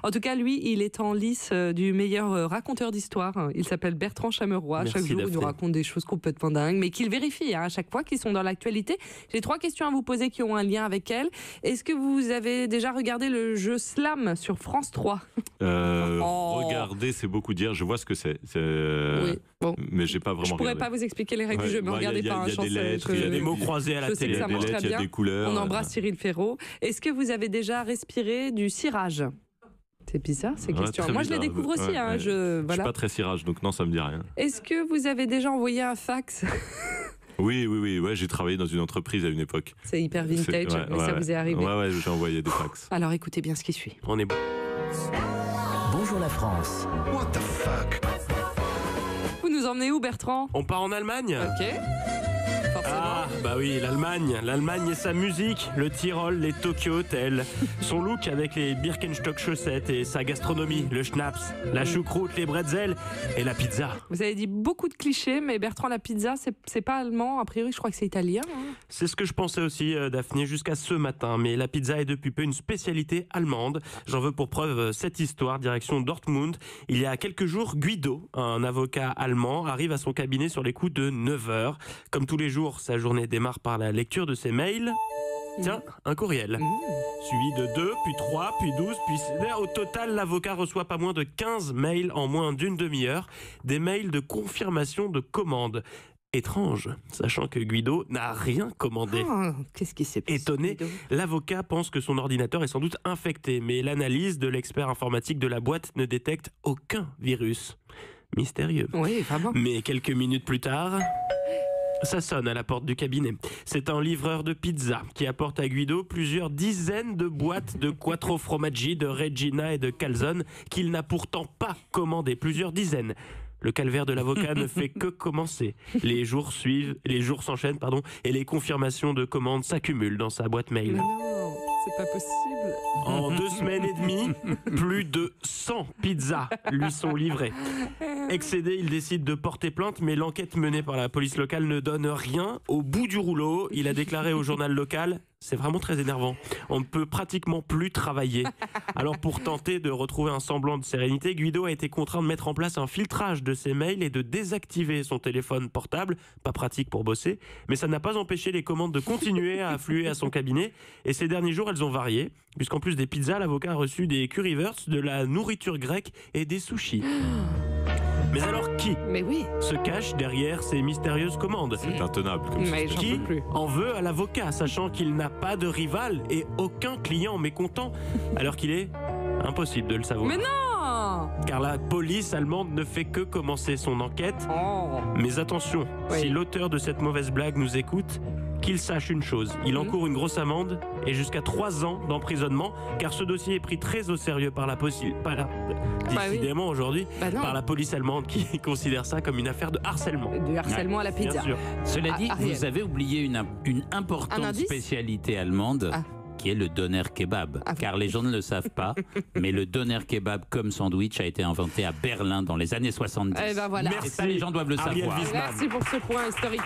En tout cas, lui, il est en lice du meilleur raconteur d'histoire. Il s'appelle Bertrand Chameroy. Merci, chaque jour, il Daphné. nous raconte des choses complètement dingues, mais qu'il vérifie à chaque fois qu'ils sont dans l'actualité. J'ai 3 questions à vous poser qui ont un lien avec elle. Est-ce que vous avez déjà regardé le jeu Slam sur France 3? Regarder, c'est beaucoup dire. Je vois ce que c'est. Oui. Bon. Mais j'ai pas vraiment Je pourrais regardé. pas vous expliquer les règles du jeu, mais regardez pas un Il y a des lettres, Il y a des mots croisés à la Je sais télé. que ça Il y a marche des très lettres, il y a bien. des couleurs. On embrasse Cyril Ferraud. Est-ce que vous avez déjà respiré du cirage? C'est bizarre ces questions. très Moi, je les bizarre. découvre aussi. Ouais, hein, ouais. Je voilà. suis pas très cirage, donc non, ça me dit rien. Est-ce que vous avez déjà envoyé un fax? Oui, ouais, j'ai travaillé dans une entreprise à une époque. C'est hyper vintage, C'est- mais ça vous est arrivé. Ouais, j'ai envoyé des fax. Alors écoutez bien ce qui suit. On est bon. Bonjour la France. What the fuck? Vous nous emmenez où, Bertrand? On part en Allemagne. Ok. Forcément. Ah, bah oui, l'Allemagne. L'Allemagne et sa musique, le Tyrol, les Tokyo Hotel. Son look avec les Birkenstock chaussettes et sa gastronomie, le schnapps, la choucroute, les bretzels et la pizza. Vous avez dit beaucoup de clichés, mais Bertrand, la pizza, c'est pas allemand. A priori, je crois que c'est italien. Hein. C'est ce que je pensais aussi, Daphné, jusqu'à ce matin. Mais la pizza est depuis peu une spécialité allemande. J'en veux pour preuve cette histoire, direction Dortmund. Il y a quelques jours, Guido, un avocat allemand, arrive à son cabinet sur les coups de 9h. Comme tous les jours, sa journée démarre par la lecture de ses mails. Tiens, un courriel. Suivi de 2, puis 3, puis 12, puis... Au total, l'avocat reçoit pas moins de 15 mails en moins d'une demi-heure. Des mails de confirmation de commande. Étrange, sachant que Guido n'a rien commandé. Ah, qu'est-ce qui s'est passé? Étonné, Guido l'avocat pense que son ordinateur est sans doute infecté, mais l'analyse de l'expert informatique de la boîte ne détecte aucun virus. Mystérieux. Oui, vraiment. Mais quelques minutes plus tard... Ça sonne à la porte du cabinet. C'est un livreur de pizza qui apporte à Guido plusieurs dizaines de boîtes de Quattro Formaggi, de Regina et de Calzone qu'il n'a pourtant pas commandé. Plusieurs dizaines. Le calvaire de l'avocat ne fait que commencer. Les jours s'enchaînent, et les confirmations de commandes s'accumulent dans sa boîte mail. Mais non, c'est pas possible. En 2 semaines et demie, plus de 100 pizzas lui sont livrées. Excédé, il décide de porter plainte, mais l'enquête menée par la police locale ne donne rien. Au bout du rouleau, il a déclaré au journal local: c'est vraiment très énervant. On ne peut pratiquement plus travailler. Alors pour tenter de retrouver un semblant de sérénité, Guido a été contraint de mettre en place un filtrage de ses mails et de désactiver son téléphone portable. Pas pratique pour bosser, mais ça n'a pas empêché les commandes de continuer à affluer à son cabinet. Et ces derniers jours, elles ont varié, puisqu'en plus des pizzas, l'avocat a reçu des currywursts, de la nourriture grecque et des sushis. Mais alors qui Mais oui. se cache derrière ces mystérieuses commandes? C'est intenable comme Mais système. j'en Qui peux plus. en veut à l'avocat, sachant qu'il n'a pas de rival et aucun client mécontent, alors qu'il est impossible de le savoir. Mais non. Car la police allemande ne fait que commencer son enquête. Oh. Mais attention, Oui. si l'auteur de cette mauvaise blague nous écoute, qu'il sache une chose, il encourt une grosse amende et jusqu'à 3 ans d'emprisonnement, car ce dossier est pris très au sérieux par la police, décidément aujourd'hui, Bah non. par la police allemande qui considère ça comme une affaire de harcèlement. Du harcèlement à la Bien pizza. sûr. Cela dit, Ariel. vous avez oublié une Un importante indice spécialité allemande. Ah. Qui est le doner kebab. Ah. Car les gens ne le savent pas, mais le doner kebab comme sandwich a été inventé à Berlin dans les années 70. Eh ben voilà. Et ça, les gens doivent le Ariel savoir. Wiesmann. Merci pour ce point historique.